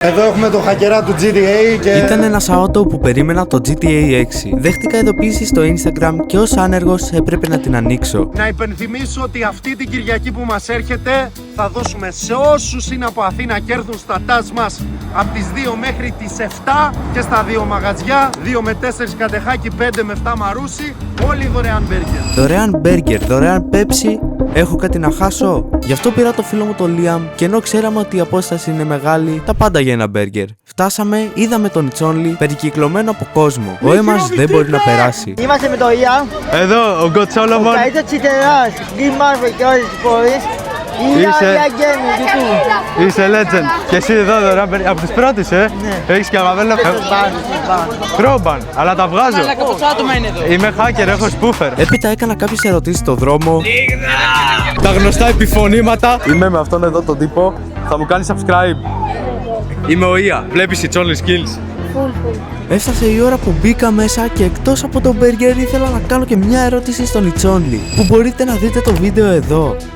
Εδώ έχουμε το χακερά του GTA και... Ήταν ένα Σάββατο που περίμενα το GTA 6. Δέχτηκα ειδοποίηση στο Instagram και ως άνεργος έπρεπε να την ανοίξω. Να υπενθυμίσω ότι αυτή την Κυριακή που μας έρχεται θα δώσουμε σε όσους είναι από Αθήνα και έρθουν στα τάζ μας από τις 2 μέχρι τις 7 και στα 2 μαγαζιά, 2 με 4 κατεχάκι, 5 με 7 μαρούσι, όλοι δωρεάν μπέργκερ. Δωρεάν μπέργκερ, δωρεάν πέψη. Έχω κάτι να χάσω. Γι' αυτό πήρα το φίλο μου τον Liam και ενώ ξέραμε ότι η απόσταση είναι μεγάλη, τα πάντα για ένα μπέργκερ. Φτάσαμε, είδαμε τον It's Only περικυκλωμένο από κόσμο. Ο Έμας δεν μπορεί να περάσει. Είμαστε με το Ian, Εδώ ο Γκοτ ο Σόλομον. καλύτερος τσιτεράς, Game Marvel και όλες τις πόλεις. Είσαι- Ian Gaming, YouTube. Είσαι legend. Και εσύ εδώ δωρεάν από τις πρώτες, Ναι. Έχεις και αγαπημένο Μπαν. Κρόμπαν, αλλά τα βγάζω. Είμαι hacker, έχω spoofer. Έπειτα έκανα κάποιες ερωτήσεις στο δρόμο. Τα γνωστά επιφωνήματα. Είμαι με αυτόν εδώ τον τύπο. Θα μου κάνει subscribe. Είμαι ο Ία. Βλέπεις It's Only skills. Έφτασε η ώρα που μπήκα μέσα και εκτός από τον μπέργκερ ήθελα να κάνω και μια ερώτηση στον It's Only, που μπορείτε να δείτε το βίντεο εδώ.